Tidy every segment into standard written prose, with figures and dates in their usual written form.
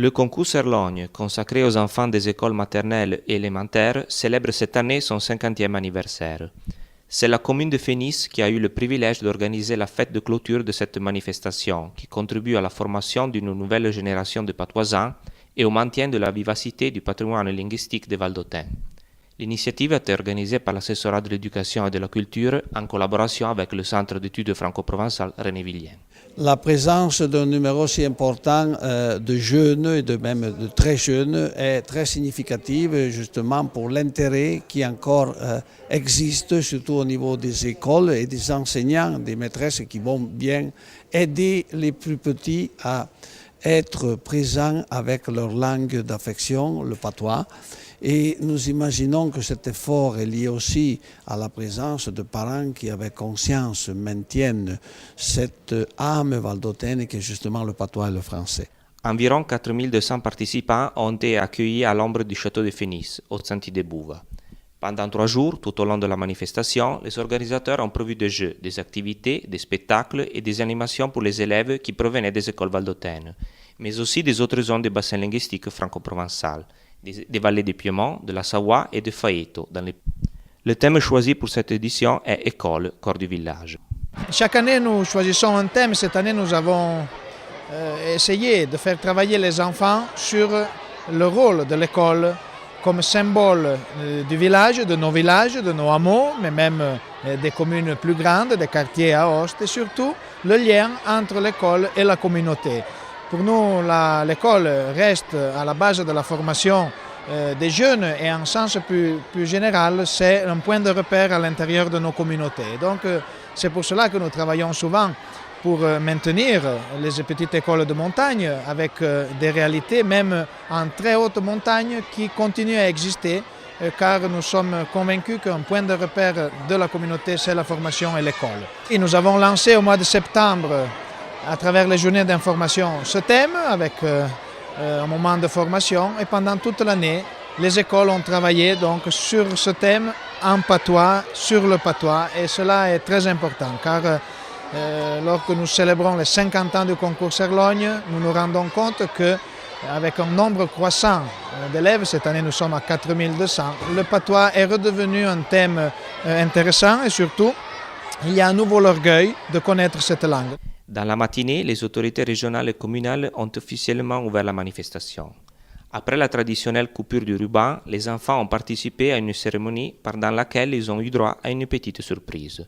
Le concours Serlogne, consacré aux enfants des écoles maternelles et élémentaires, célèbre cette année son 50e anniversaire. C'est la commune de Fénis qui a eu le privilège d'organiser la fête de clôture de cette manifestation, qui contribue à la formation d'une nouvelle génération de patoisans et au maintien de la vivacité du patrimoine linguistique de Valdôtain. L'initiative a été organisée par l'assessorat de l'éducation et de la culture en collaboration avec le Centre d'études franco-provençales René Villien. La présence d'un numéro si important de jeunes et même de très jeunes est très significative justement pour l'intérêt qui encore existe, surtout au niveau des écoles et des enseignants, des maîtresses qui vont bien aider les plus petits à être présents avec leur langue d'affection, le patois. Et nous imaginons que cet effort est lié aussi à la présence de parents qui, avec conscience, maintiennent cette âme valdôtaine qui est justement le patois et le français. Environ 4200 participants ont été accueillis à l'ombre du château de Fénis, au Senti de Bouva. Pendant 3 jours, tout au long de la manifestation, les organisateurs ont prévu des jeux, des activités, des spectacles et des animations pour les élèves qui provenaient des écoles valdôtaines, mais aussi des autres zones du bassin linguistique franco-provençal, des vallées du Piémont, de la Savoie et de Faeto. Le thème choisi pour cette édition est « École, corps du village ». Chaque année, nous choisissons un thème. Cette année, nous avons essayé de faire travailler les enfants sur le rôle de l'école comme symbole du village, de nos hameaux, mais même des communes plus grandes, des quartiers à Aoste, et surtout le lien entre l'école et la communauté. Pour nous, l'école reste à la base de la formation des jeunes et en sens plus général, c'est un point de repère à l'intérieur de nos communautés. Donc c'est pour cela que nous travaillons souvent pour maintenir les petites écoles de montagne avec des réalités, même en très haute montagne, qui continuent à exister car nous sommes convaincus qu'un point de repère de la communauté, c'est la formation et l'école. Et nous avons lancé au mois de septembre, à travers les journées d'information, ce thème avec un moment de formation, et pendant toute l'année, les écoles ont travaillé donc sur ce thème en patois, sur le patois, et cela est très important car lorsque nous célébrons les 50 ans du concours Serlogne, nous nous rendons compte qu'avec un nombre croissant d'élèves, cette année nous sommes à 4200, le patois est redevenu un thème intéressant et surtout, il y a à nouveau l'orgueil de connaître cette langue. Dans la matinée, les autorités régionales et communales ont officiellement ouvert la manifestation. Après la traditionnelle coupure du ruban, les enfants ont participé à une cérémonie pendant laquelle ils ont eu droit à une petite surprise.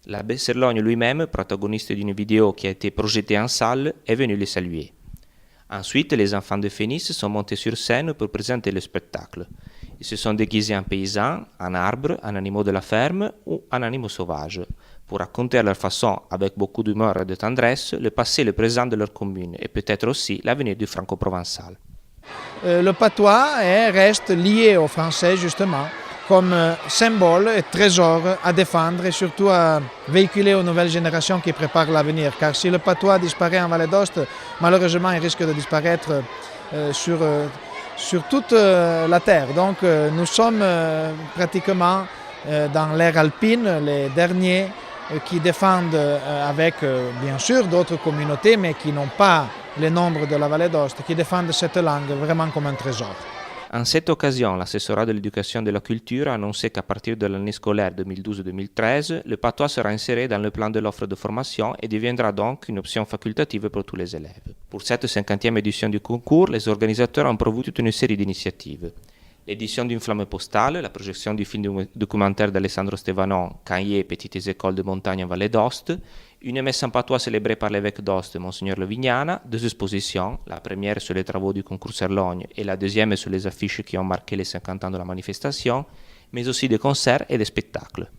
L'abbé Serlogne lui-même, protagoniste d'une vidéo qui a été projetée en salle, est venu les saluer. Ensuite, les enfants de Fénis sont montés sur scène pour présenter le spectacle. Ils se sont déguisés en paysans, en arbres, en animaux de la ferme ou en animaux sauvages, pour raconter à leur façon, avec beaucoup d'humour et de tendresse, le passé et le présent de leur commune et peut-être aussi l'avenir du franco-provençal. Le patois reste lié au français justement comme symbole et trésor à défendre et surtout à véhiculer aux nouvelles générations qui préparent l'avenir. Car si le patois disparaît en Vallée d'Aoste, malheureusement il risque de disparaître sur toute la terre. Donc nous sommes pratiquement dans l'ère alpine les derniers qui défendent avec bien sûr d'autres communautés mais qui n'ont pas les nombres de la Vallée d'Aoste, qui défendent cette langue vraiment comme un trésor. En cette occasion, l'assessorat de l'éducation et de la culture a annoncé qu'à partir de l'année scolaire 2012-2013, le patois sera inséré dans le plan de l'offre de formation et deviendra donc une option facultative pour tous les élèves. Pour cette 50e édition du concours, les organisateurs ont prévu toute une série d'initiatives. L'édition d'une flamme postale, la projection du film documentaire d'Alessandro Stevanon, Cahiers, Petites écoles de montagne en Vallée d'Aoste, une messe en patois célébrée par l'évêque d'Aoste, Monseigneur Levignana, 2 expositions, la première sur les travaux du concours Serlogne et la deuxième sur les affiches qui ont marqué les 50 ans de la manifestation, mais aussi des concerts et des spectacles.